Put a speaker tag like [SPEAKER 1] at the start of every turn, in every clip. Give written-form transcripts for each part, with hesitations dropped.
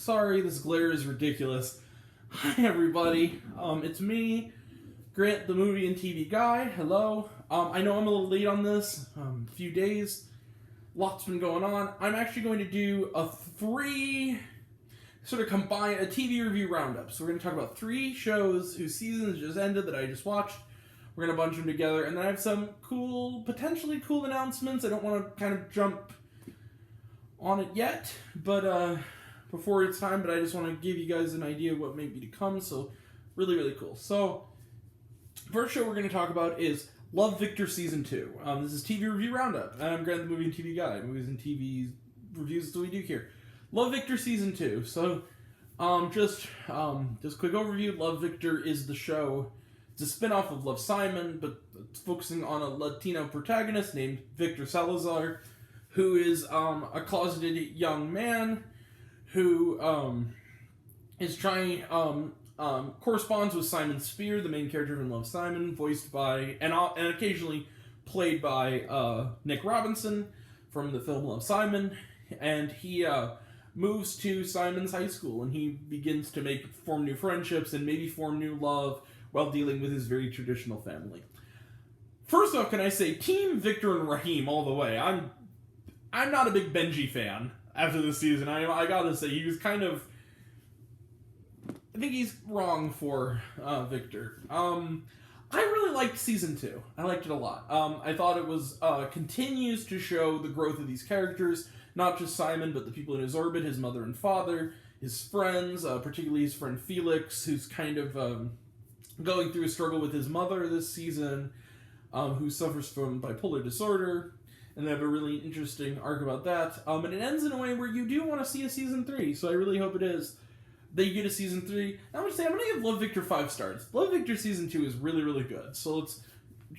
[SPEAKER 1] Sorry, this glare is ridiculous. Hi, everybody. It's me, Grant, the movie and TV guy. Hello. I know I'm a little late on this. A few days. Lots been going on. I'm actually going to do a TV review roundup. So we're going to talk about 3 shows whose seasons just ended that I just watched. We're going to bunch them together. And then I have some potentially cool announcements. I don't want to kind of jump on it yet, but before it's time, but I just want to give you guys an idea of what may be to come, so really, really cool. So, first show we're going to talk about is Love, Victor Season 2. This is TV Review Roundup, and I'm Grant, the movie and TV guy. Movies and TV reviews that we do here. Love, Victor Season 2. So, just quick overview. Love, Victor is the show. It's a spin-off of Love, Simon, but it's focusing on a Latino protagonist named Victor Salazar, who is a closeted young man who is trying corresponds with Simon Spear, the main character in Love, Simon, voiced by and occasionally played by Nick Robinson from the film Love, Simon, and he moves to Simon's high school and he begins to form new friendships and maybe form new love while dealing with his very traditional family. First off, can I say Team Victor and Raheem all the way. I'm not a big Benji fan after this season. I gotta say, he was kind of... I think he's wrong for Victor. I really liked Season 2. I liked it a lot. I thought it was continues to show the growth of these characters, not just Simon, but the people in his orbit, his mother and father, his friends, particularly his friend Felix, who's kind of going through a struggle with his mother this season, who suffers from bipolar disorder. And they have a really interesting arc about that. And it ends in a way where you do want to see a Season 3, so I really hope it is that you get a Season 3. I'm going to give Love, Victor 5 stars. Love, Victor Season 2 is really, really good, so let's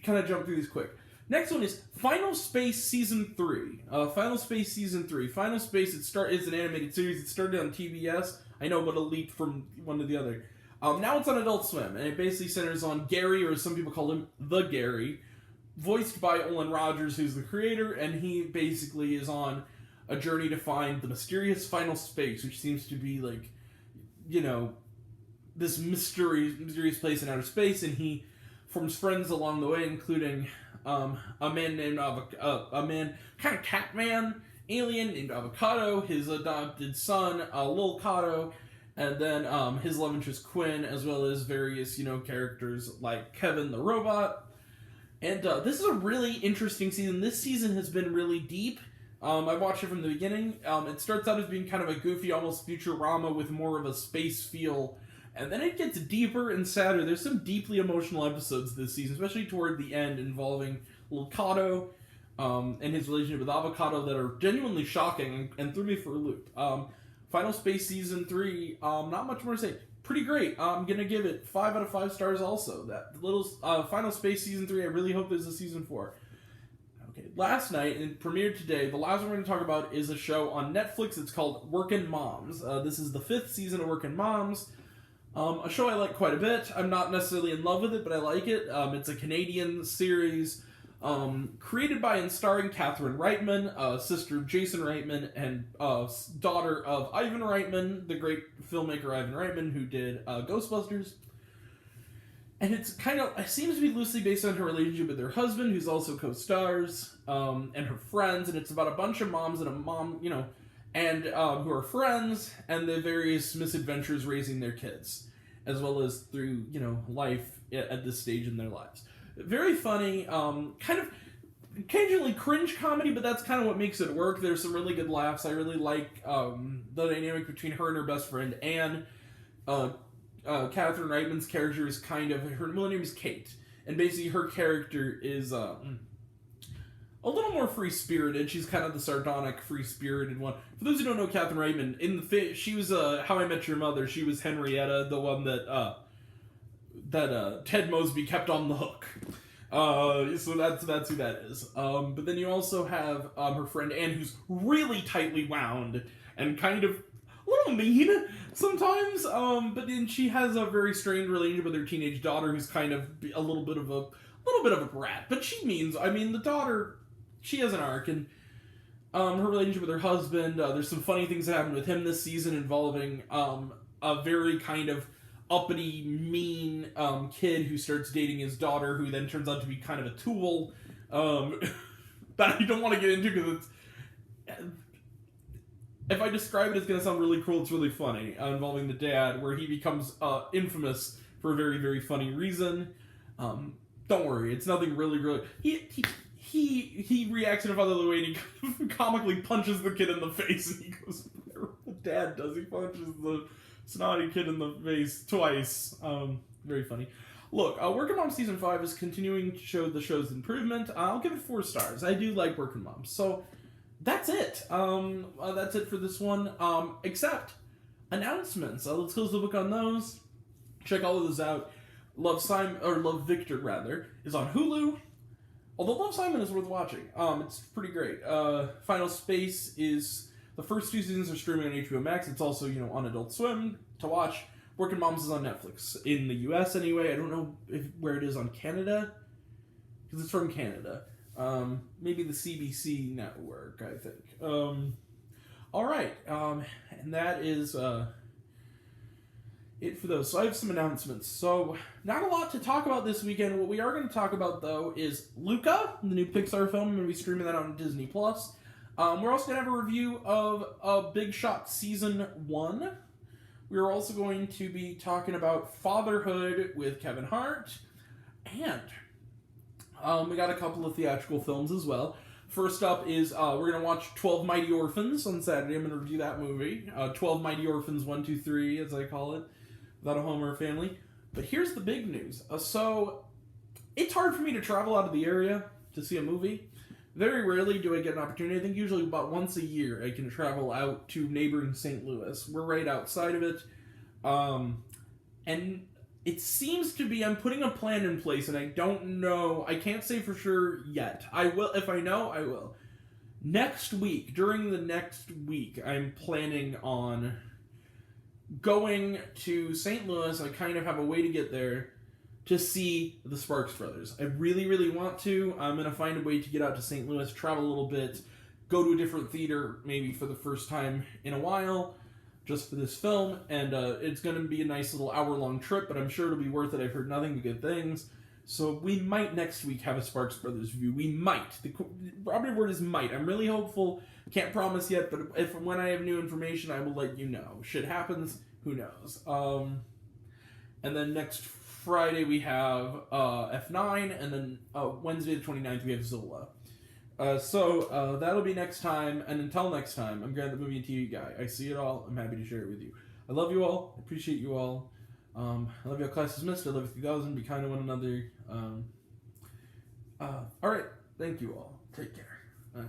[SPEAKER 1] kind of jump through these quick. Next one is Final Space Season 3. Final Space Season 3. Final Space, it's an animated series. It started on TBS. I know, but a leap from one to the other. Now it's on Adult Swim, and it basically centers on Gary, or as some people call him, the Gary, voiced by Olin Rogers, who's the creator, and he basically is on a journey to find the mysterious final space, which seems to be this mysterious place in outer space, and he forms friends along the way, including a man named kind of Catman, alien named Avocado, his adopted son, Lil Cato, and then his love interest Quinn, as well as various, characters like Kevin the robot. And this is a really interesting season. This season has been really deep. I watched it from the beginning. It starts out as being kind of a goofy, almost Futurama with more of a space feel. And then it gets deeper and sadder. There's some deeply emotional episodes this season, especially toward the end, involving Lil Cato and his relationship with Avocado that are genuinely shocking and threw me for a loop. Final Space Season 3, not much more to say. Pretty great. I'm going to give it 5 out of 5 stars also. That little Final Space Season 3, I really hope there's a Season 4. Okay, last night, and premiered today, the last one we're going to talk about is a show on Netflix. It's called Workin Moms. This is the 5th season of Workin Moms. A show I like quite a bit. I'm not necessarily in love with it, but I like it. It's a Canadian series created by and starring Catherine Reitman, sister of Jason Reitman, and daughter of Ivan Reitman, the great filmmaker Ivan Reitman, who did Ghostbusters. And it seems to be loosely based on her relationship with her husband, who's also co-stars, and her friends, and it's about a bunch of moms and a mom, and who are friends, and the various misadventures raising their kids, as well as through, life at this stage in their lives. Very funny, kind of occasionally cringe comedy, but that's kind of what makes it work. There's some really good laughs. I really like the dynamic between her and her best friend Anne. Catherine Reitman's character is her middle name is Kate, and basically her character is a little more free-spirited. She's kind of the sardonic, free-spirited one. For those who don't know Catherine Reitman, she was How I Met Your Mother. She was Henrietta, the one that Ted Mosby kept on the hook. So that's who that is. But then you also have her friend Anne, who's really tightly wound and kind of a little mean sometimes. But then she has a very strained relationship with her teenage daughter, who's kind of a little bit of a brat. But the daughter, she has an arc, and her relationship with her husband. There's some funny things that happened with him this season involving a very kind of uppity, mean kid who starts dating his daughter, who then turns out to be kind of a tool that I don't want to get into because it's... If I describe it, it's going to sound really cruel. It's really funny, involving the dad, where he becomes infamous for a very, very funny reason. Don't worry, it's nothing really... He reacts in a funny way, and he kind of comically punches the kid in the face, and he goes, the dad does, he punches the snotty kid in the face twice. Very funny. Look, Workin' Moms Season 5 is continuing to show the show's improvement. I'll give it 4 stars. I do like Workin' Moms. So, that's it. That's it for this one. Except, announcements. Let's close the book on those. Check all of those out. Love Victor, rather, is on Hulu. Although Love, Simon is worth watching. It's pretty great. Final Space is... The first 2 seasons are streaming on HBO Max. It's also, on Adult Swim to watch. Workin' Moms is on Netflix. In the US, anyway. I don't know where it is on Canada. Because it's from Canada. Maybe the CBC network, I think. Alright. And that is... it for those. So I have some announcements. So, not a lot to talk about this weekend. What we are going to talk about, though, is Luca, the new Pixar film. I'm going to be streaming that on Disney+. We're also going to have a review of Big Shot Season 1. We're also going to be talking about Fatherhood with Kevin Hart. And we got a couple of theatrical films as well. First up is we're going to watch 12 Mighty Orphans on Saturday. I'm going to review that movie. 12 Mighty Orphans 1, 2, 3, as I call it. Without a home or a family. But here's the big news. So, it's hard for me to travel out of the area to see a movie. Very rarely do I get an opportunity. I think usually about once a year I can travel out to neighboring St. Louis. We're right outside of it. And it seems to be, I'm putting a plan in place, and I don't know, I can't say for sure yet. I will, if I know, I will. During the next week, I'm planning on going to St. Louis. I kind of have a way to get there to see the Sparks Brothers. I really, really want to. I'm going to find a way to get out to St. Louis, travel a little bit, go to a different theater, maybe for the first time in a while, just for this film, and it's going to be a nice little hour-long trip, but I'm sure it'll be worth it. I've heard nothing but good things. So we might next week have a Sparks Brothers review. We might. The operative word is might. I'm really hopeful. Can't promise yet, but when I have new information, I will let you know. Shit happens. Who knows? And then next Friday we have F9, and then Wednesday the 29th we have Zola. So that'll be next time, and until next time, I'm Grant, the movie and TV guy. I see it all. I'm happy to share it with you. I love you all. I appreciate you all. I love you all. Class dismissed. I love you 3000. Be kind to one another. All right. Thank you all. Take care. Bye.